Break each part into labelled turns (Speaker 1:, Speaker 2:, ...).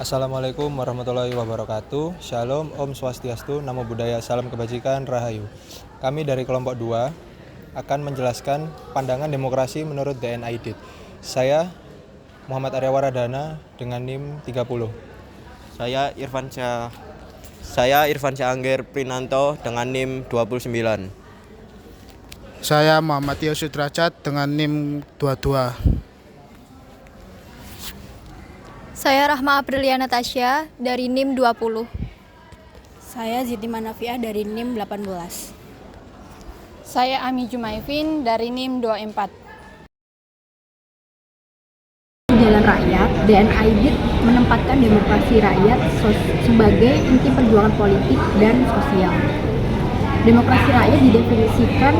Speaker 1: Assalamualaikum warahmatullahi wabarakatuh. Shalom, Om Swastiastu, Namo Buddhaya, Salam Kebajikan, Rahayu. Kami dari kelompok 2 akan menjelaskan pandangan demokrasi menurut DNID. Saya Muhammad Arya Waradana dengan NIM 30.
Speaker 2: Saya Irfan Syah Angger Prinanto dengan NIM 29.
Speaker 3: Saya Muhammad Tio Sudrajat dengan NIM 22.
Speaker 4: Saya Rahma Aprilia Natasha dari NIM 20.
Speaker 5: Saya Ziti Manafiah dari NIM 18.
Speaker 6: Saya Ami Jumaifin dari NIM 24.
Speaker 7: Jalan Rakyat, DNID menempatkan demokrasi rakyat sebagai inti perjuangan politik dan sosial. Demokrasi rakyat didefinisikan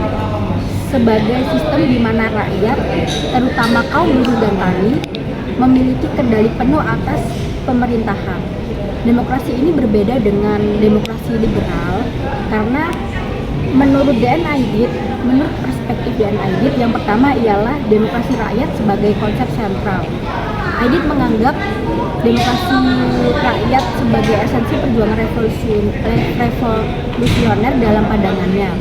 Speaker 7: sebagai sistem di mana rakyat, terutama kaum buruh dan tani, memiliki kendali penuh atas pemerintahan. Demokrasi ini berbeda dengan demokrasi liberal karena menurut perspektif DNID, yang pertama ialah demokrasi rakyat sebagai konsep sentral. IDIT menganggap demokrasi rakyat sebagai esensi perjuangan revolusioner dalam pandangannya.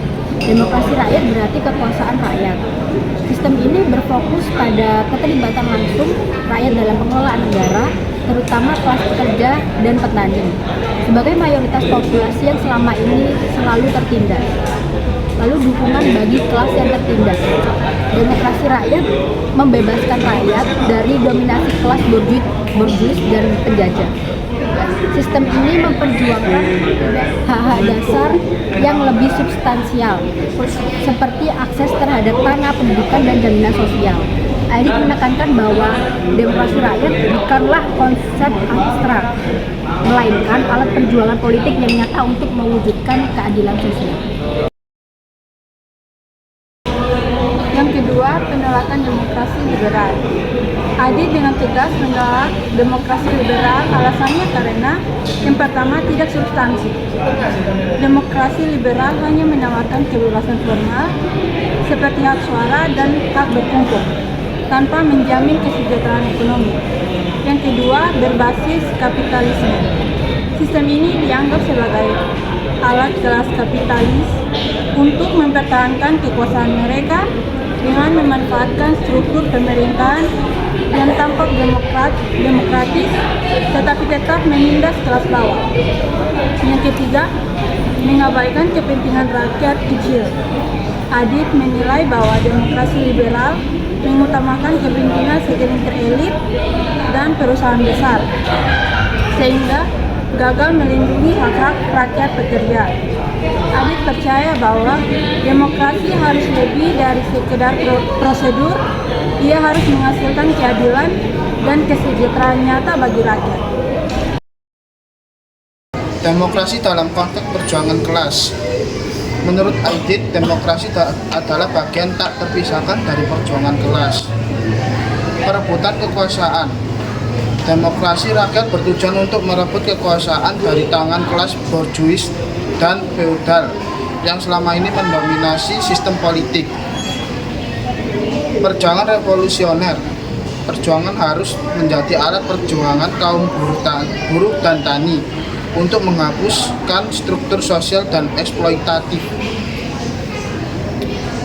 Speaker 7: Demokrasi rakyat berarti kekuasaan rakyat. Sistem ini berfokus pada keterlibatan langsung rakyat dalam pengelolaan negara, terutama kelas pekerja dan petani, sebagai mayoritas populasi yang selama ini selalu tertindas. Lalu dukungan bagi kelas yang tertindas. Demokrasi rakyat membebaskan rakyat dari dominasi kelas borjuis dan penjajah. Sistem ini memperjuangkan hak-hak dasar yang lebih substansial, seperti akses terhadap tanah, pendidikan, dan jaminan sosial. Adit menekankan bahwa demokrasi rakyat bukanlah konsep abstrak, melainkan alat perjuangan politik yang nyata untuk mewujudkan keadilan sosial.
Speaker 6: Yang kedua, penolakan demokrasi liberal. Adit dengan tegas menolak demokrasi liberal, alasannya karena yang pertama tidak substansi. Demokrasi liberal hanya menawarkan kebebasan formal seperti hak suara dan hak berkumpul, tanpa menjamin kesejahteraan ekonomi. Yang kedua, berbasis kapitalisme. Sistem ini dianggap sebagai alat kelas kapitalis untuk mempertahankan kekuasaan mereka dengan memanfaatkan struktur pemerintahan yang tampak demokratis, tetapi tetap menindas kelas bawah. Yang ketiga, mengabaikan kepentingan rakyat kecil. Adit menilai bahwa demokrasi liberal mengutamakan kepentingan segelintir elit dan perusahaan besar, sehingga gagal melindungi hak-hak rakyat pekerja. Adit percaya bahwa demokrasi harus lebih dari sekedar prosedur, ia harus menghasilkan keadilan dan kesejahteraan nyata bagi rakyat.
Speaker 3: Demokrasi dalam konteks perjuangan kelas. Menurut Adit, demokrasi adalah bagian tak terpisahkan dari perjuangan kelas. Perebutan kekuasaan. Demokrasi rakyat bertujuan untuk merebut kekuasaan dari tangan kelas borjuis dan feodal yang selama ini mendominasi sistem politik. Perjuangan revolusioner. Perjuangan harus menjadi alat perjuangan kaum buruh dan tani untuk menghapuskan struktur sosial dan eksploitatif.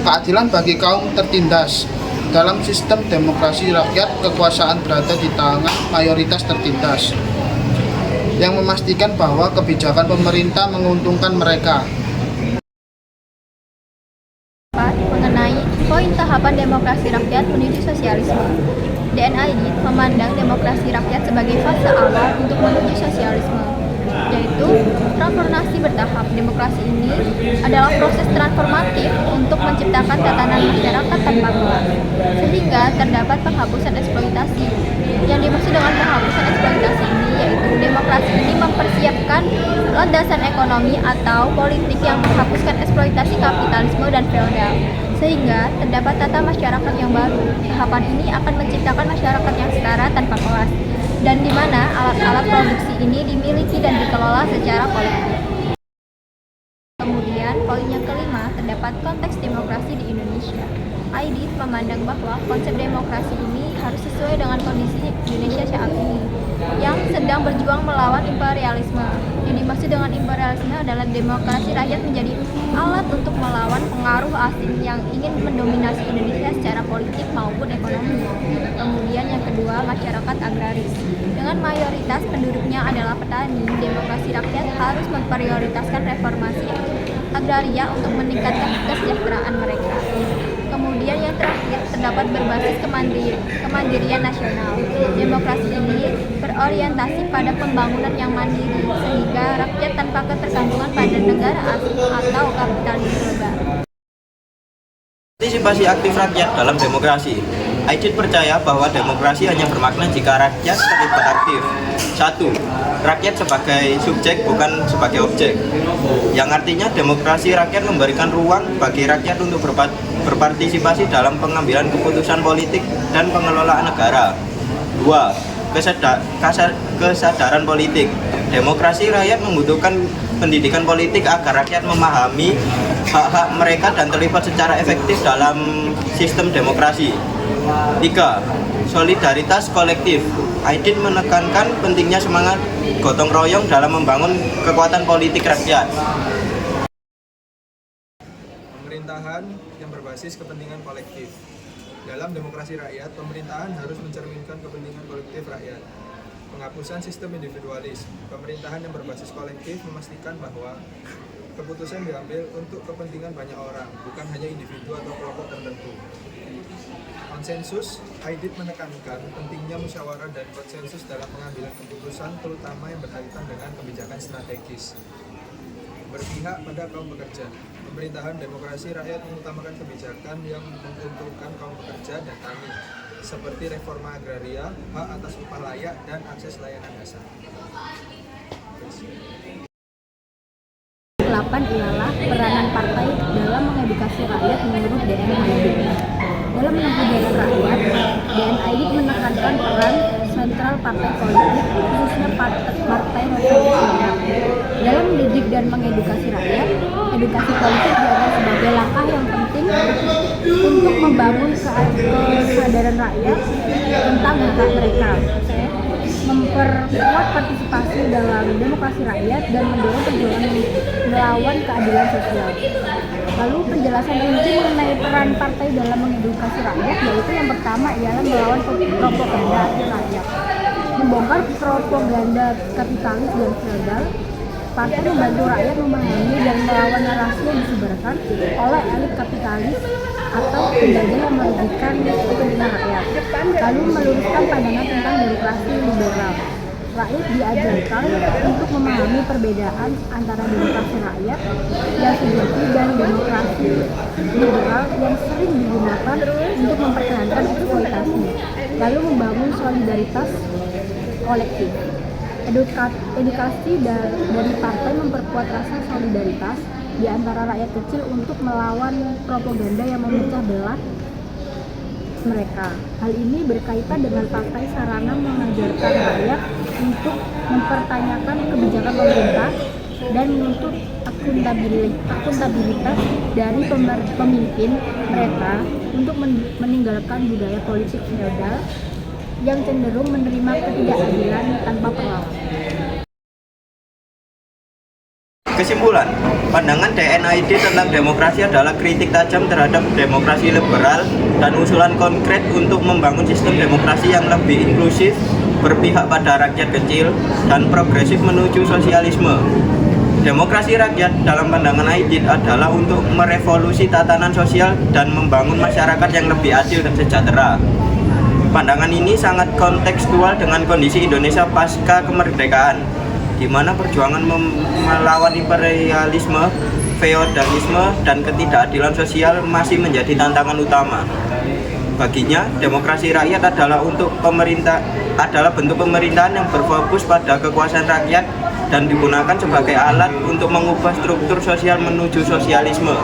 Speaker 3: Keadilan bagi kaum tertindas. Dalam sistem demokrasi rakyat, kekuasaan berada di tangan mayoritas tertindas, yang memastikan bahwa kebijakan pemerintah menguntungkan mereka.
Speaker 4: Mengenai poin tahapan demokrasi rakyat menuju sosialisme, DNID memandang demokrasi rakyat sebagai fase awal untuk menuju sosialisme, yaitu transformasi bertahap. Demokrasi ini adalah proses transformatif untuk menciptakan tatanan masyarakat tanpa kelas, sehingga terdapat penghapusan eksploitasi. Yang dimaksud dengan penghapusan eksploitasi ini yaitu demokrasi ini mempersiapkan landasan ekonomi atau politik yang menghapuskan eksploitasi kapitalisme dan feodal, sehingga terdapat tata masyarakat yang baru. Tahapan ini akan menciptakan masyarakat yang setara tanpa kelas, dan di mana alat-alat produksi ini dimiliki dan dikelola secara kolektif. Kemudian, poin yang kelima, terdapat konteks demokrasi di Indonesia. Adit memandang bahwa konsep demokrasi ini harus sesuai dengan kondisi Indonesia saat ini yang sedang berjuang melawan imperialisme. Yang dimaksud dengan imperialisme adalah demokrasi rakyat menjadi alat untuk melawan pengaruh asing yang ingin mendominasi Indonesia secara politik maupun ekonomi. Kemudian yang kedua, masyarakat agraris. Dengan mayoritas penduduknya adalah petani, demokrasi rakyat harus memprioritaskan reformasi agraria untuk meningkatkan kesejahteraan mereka. Kemudian yang terakhir, terdapat berbasis kemandirian nasional. Demokrasi ini berorientasi pada pembangunan yang mandiri, sehingga rakyat tanpa ketergantungan pada negara asing atau kapitalis global.
Speaker 2: Partisipasi aktif rakyat dalam demokrasi. Aidit percaya bahwa demokrasi hanya bermakna jika rakyat terlibat aktif. 1. Rakyat sebagai subjek bukan sebagai objek. Yang artinya demokrasi rakyat memberikan ruang bagi rakyat untuk berpartisipasi dalam pengambilan keputusan politik dan pengelolaan negara. 2. Kesadaran politik. Demokrasi rakyat membutuhkan pendidikan politik agar rakyat memahami hak-hak mereka dan terlibat secara efektif dalam sistem demokrasi. 3. Solidaritas kolektif. Aidit menekankan pentingnya semangat gotong royong dalam membangun kekuatan politik rakyat.
Speaker 1: Pemerintahan yang berbasis kepentingan kolektif. Dalam demokrasi rakyat, pemerintahan harus mencerminkan kepentingan kolektif rakyat. Penghapusan sistem individualis. Pemerintahan yang berbasis kolektif memastikan bahwa keputusan diambil untuk kepentingan banyak orang, bukan hanya individu atau kelompok tertentu. Konsensus. Aidit menekankan pentingnya musyawarah dan konsensus dalam pengambilan keputusan, terutama yang berkaitan dengan kebijakan strategis. Berpihak pada kaum pekerja. Pemerintahan demokrasi rakyat mengutamakan kebijakan yang menguntungkan kaum pekerja dan tani, seperti reforma agraria, hak atas upah layak, dan akses layanan dasar.
Speaker 7: 8 ialah peranan partai dalam mengedukasi rakyat menurut DNID. Dalam mengedukasi rakyat, DNID menekankan peran sentral partai politik, khususnya partai revolusioner. Dalam mendidik dan mengedukasi rakyat, edukasi politik dianggap sebagai langkah yang penting untuk membangun kesadaran rakyat tentang hak mereka, memperkuat partisipasi dalam demokrasi rakyat, dan mendorong perjuangan melawan keadilan sosial. Lalu penjelasan rinci mengenai peran partai dalam mengedukasi rakyat, yaitu yang pertama ialah melawan propaganda anti rakyat. Membongkar propaganda kapitalis dan feodal, partai membantu rakyat memahami dan melawan narasi yang disebarkan oleh elit kapitalis atau penjajah yang merugikan kepentingan rakyat. Lalu meluruskan pandangan tentang demokrasi liberal. Rakyat diajarkan untuk memahami perbedaan antara demokrasi rakyat yang sejati dan demokrasi liberal yang sering digunakan untuk mempertahankan eksploitasi. Lalu membangun solidaritas kolektif. Edukasi dari partai memperkuat rasa solidaritas di antara rakyat kecil untuk melawan propaganda yang memecah belah mereka. Hal ini berkaitan dengan partai sarana mengajarkan rakyat untuk mempertanyakan kebijakan pemerintah dan menuntut akuntabilitas dari pemimpin mereka untuk meninggalkan budaya politik feodal yang cenderung menerima ketidakadilan tanpa perlawanan.
Speaker 2: Kesimpulan, pandangan DNID tentang demokrasi adalah kritik tajam terhadap demokrasi liberal dan usulan konkret untuk membangun sistem demokrasi yang lebih inklusif, berpihak pada rakyat kecil, dan progresif menuju sosialisme. Demokrasi rakyat dalam pandangan Aidit adalah untuk merevolusi tatanan sosial dan membangun masyarakat yang lebih adil dan sejahtera. Pandangan ini sangat kontekstual dengan kondisi Indonesia pasca kemerdekaan, di mana perjuangan melawan imperialisme, feodalisme, dan ketidakadilan sosial masih menjadi tantangan utama. Baginya, demokrasi rakyat adalah bentuk pemerintahan yang berfokus pada kekuasaan rakyat dan digunakan sebagai alat untuk mengubah struktur sosial menuju sosialisme.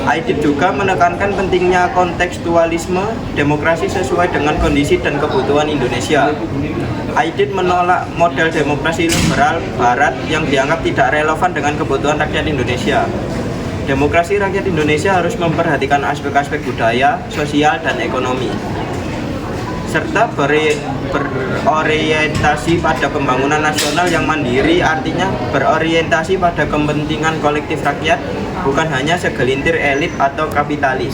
Speaker 2: Aidit juga menekankan pentingnya kontekstualisme demokrasi sesuai dengan kondisi dan kebutuhan Indonesia. Aidit menolak model demokrasi liberal barat yang dianggap tidak relevan dengan kebutuhan rakyat Indonesia. Demokrasi rakyat Indonesia harus memperhatikan aspek-aspek budaya, sosial, dan ekonomi. serta berorientasi pada pembangunan nasional yang mandiri, artinya berorientasi pada kepentingan kolektif rakyat, bukan hanya segelintir elit atau kapitalis.